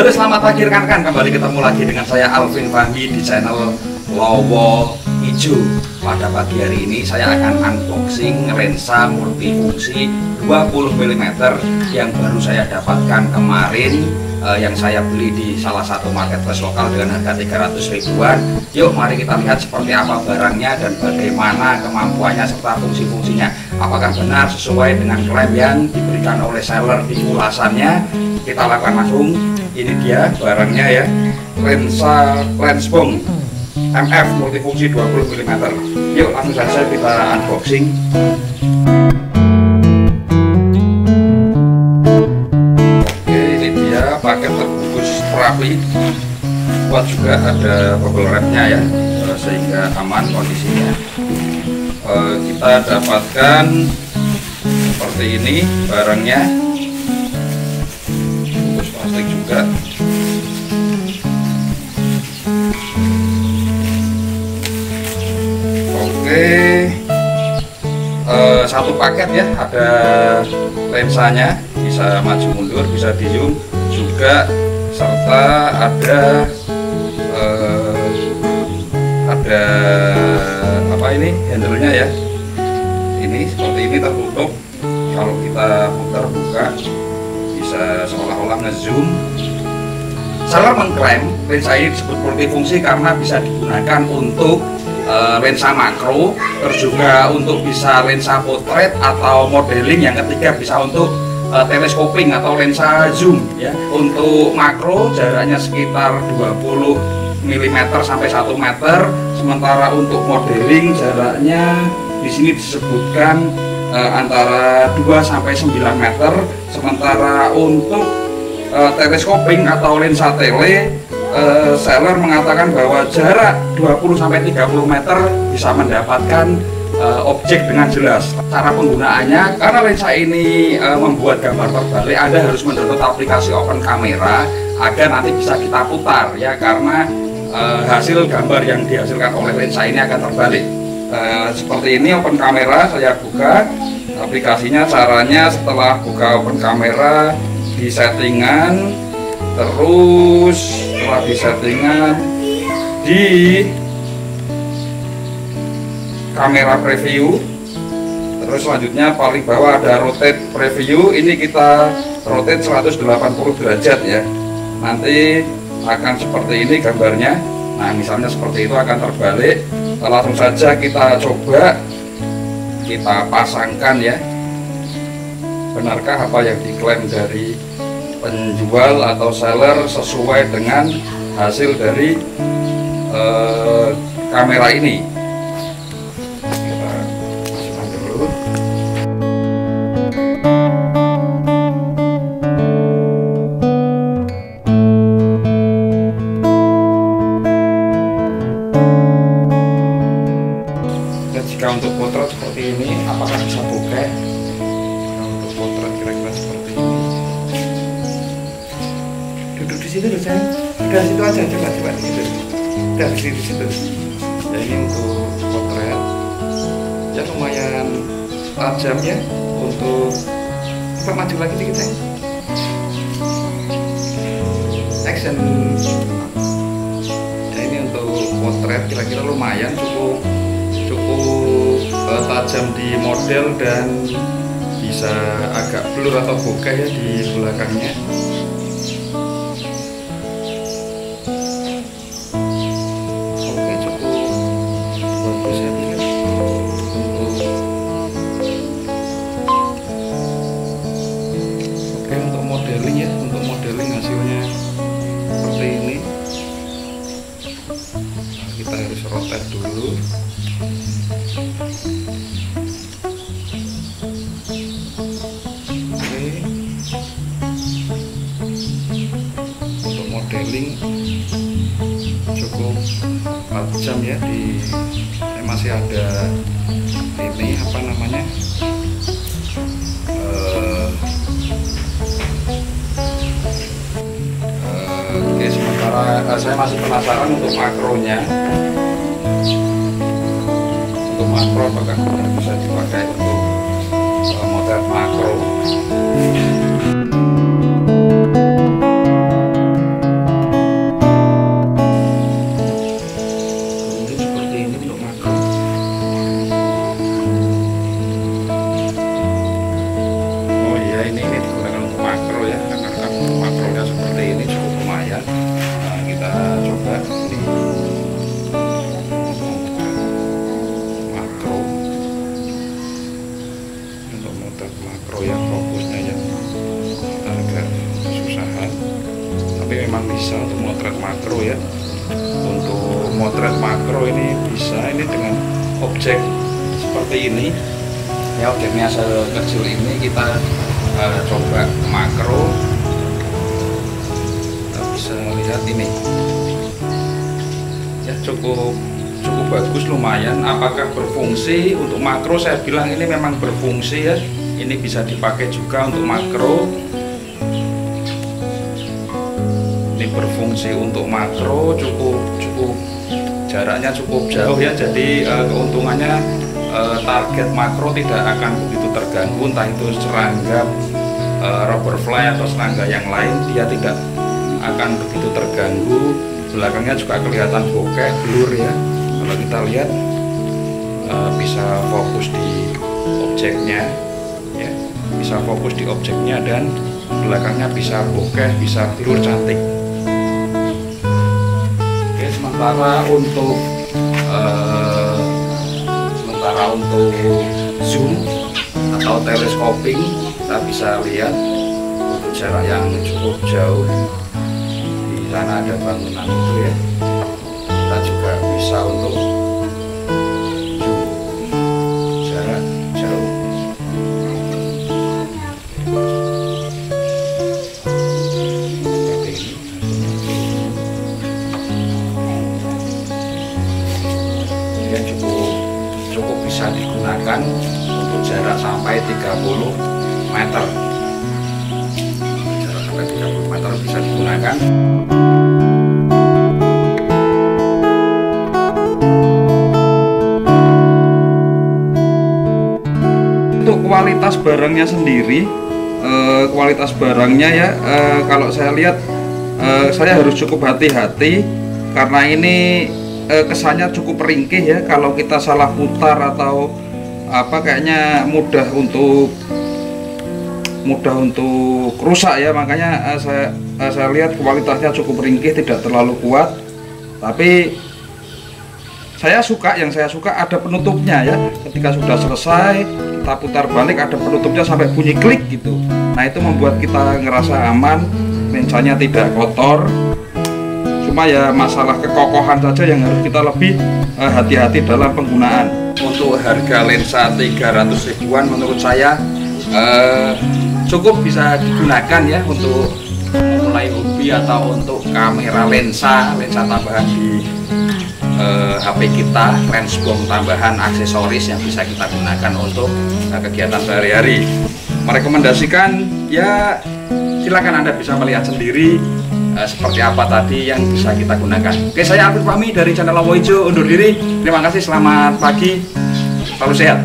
Halo, selamat pagi rekan-rekan, kembali ketemu lagi dengan saya Alvin Fahmi di channel Lowo Ijo. Pada pagi hari ini saya akan unboxing lensa multifungsi 20 mm yang baru saya dapatkan kemarin, yang saya beli di salah satu marketplace lokal dengan harga 300 ribuan. Yuk mari kita lihat seperti apa barangnya dan bagaimana kemampuannya serta fungsi-fungsinya. Apakah benar sesuai dengan klaim yang diberikan oleh seller di ulasannya. Kita lakukan langsung. Ini dia barangnya ya, lensa Lensbong MF multifungsi 20 mm. Yuk langsung saja kita unboxing. Oke, ini dia paket terbungkus rapi. Buat juga ada bubble wrapnya ya, sehingga aman kondisinya. Kita dapatkan seperti ini barangnya. Plastik juga. Oke, satu paket ya, ada lensanya, bisa maju mundur, bisa di zoom juga, serta ada apa ini, handle-nya ya. Ini seperti ini tertutup. Kalau kita putar buka bisa seolah-olah ngezoom. Seller mengklaim lensa ini disebut multifungsi karena bisa digunakan untuk lensa makro, terus juga untuk bisa lensa potret atau modeling. Yang ketiga bisa untuk telescoping atau lensa zoom ya. Untuk makro jaraknya sekitar 20 mm sampai 1 meter, sementara untuk modeling jaraknya di sini disebutkan antara 2 sampai 9 meter. Sementara untuk telescoping atau lensa tele, seller mengatakan bahwa jarak 20 sampai 30 meter bisa mendapatkan objek dengan jelas. Cara penggunaannya, karena lensa ini membuat gambar terbalik, Anda harus mendownload aplikasi open camera agar nanti bisa kita putar ya, karena hasil gambar yang dihasilkan oleh lensa ini akan terbalik. Seperti ini open camera, saya buka aplikasinya. Caranya setelah buka open camera, di settingan, terus setelah di settingan di kamera preview, terus selanjutnya paling bawah ada rotate preview. Ini kita rotate 180 derajat ya, nanti akan seperti ini gambarnya. Nah misalnya seperti itu akan terbalik. Langsung saja kita coba, kita pasangkan ya. Benarkah apa yang diklaim dari penjual atau seller sesuai dengan hasil dari kamera ini? Kita masukkan dulu. Jika untuk potret seperti ini, apakah bisa bokeh? Untuk potret kira-kira seperti ini. Duduk di situ loh sayang. Udah situ aja, coba di situ. Udah di situ. Ya ini untuk potret. Ya lumayan tajam ya. Untuk kita maju lagi dikit sayang. Action. Ya ini untuk potret kira-kira lumayan, cukup tajam di model dan bisa agak blur atau bokeh ya di belakangnya. Oke, cukup bagus ya ini. Oke, untuk modeling ya, untuk modeling hasilnya seperti ini. Nah, kita harus rotate dulu. Untuk modeling cukup tajam ya, masih ada ini apa namanya, oke, sementara saya masih penasaran untuk makronya. Untuk makro apakah bisa dipakai untuk model makro? memang bisa untuk motret makro ya. Untuk motret makro ini bisa ini dengan objek seperti ini ya, objeknya sekecil ini kita coba makro. Kita bisa lihat ini ya, cukup bagus, lumayan. Apakah berfungsi untuk makro? Saya bilang ini memang berfungsi ya. Ini bisa dipakai juga untuk makro. Ini berfungsi untuk makro, cukup jaraknya cukup jauh ya. Jadi keuntungannya target makro tidak akan begitu terganggu, entah itu serangga rubber fly atau serangga yang lain, dia tidak akan begitu terganggu. Belakangnya juga kelihatan bokeh, blur ya. Kalau kita lihat bisa fokus di objeknya ya, bisa fokus di objeknya, dan belakangnya bisa bokeh, bisa blur, cantik. Oke, sementara untuk zoom atau telescoping, kita bisa lihat untuk jarak yang cukup jauh. Di sana ada bangunan itu ya, kita juga bisa untuk zoom jarak jauh. Seperti ini. Ya, cukup bisa digunakan untuk jarak sampai 30 meter. Jarak sampai 30 meter bisa digunakan. Untuk kualitas barangnya sendiri, kualitas barangnya ya, kalau saya lihat saya harus cukup hati-hati karena ini kesannya cukup ringkih ya. Kalau kita salah putar atau apa, kayaknya mudah untuk rusak ya. Makanya saya lihat kualitasnya cukup ringkih, tidak terlalu kuat. Tapi yang saya suka ada penutupnya ya. Ketika sudah selesai kita putar balik, ada penutupnya sampai bunyi klik gitu. Nah, itu membuat kita ngerasa aman, lensanya tidak kotor. Cuma ya masalah kekokohan saja yang harus kita lebih hati-hati dalam penggunaan. Untuk harga lensa 300 ribuan menurut saya cukup bisa digunakan ya untuk mulai hobi atau untuk kamera lensa tambahan di HP kita, lens bom tambahan, aksesoris yang bisa kita gunakan untuk kegiatan sehari-hari. Merekomendasikan ya, silakan Anda bisa melihat sendiri seperti apa tadi yang bisa kita gunakan. Oke, saya Afif Fahmi dari channel Lowo Ijo undur diri. Terima kasih, selamat pagi, selalu sehat.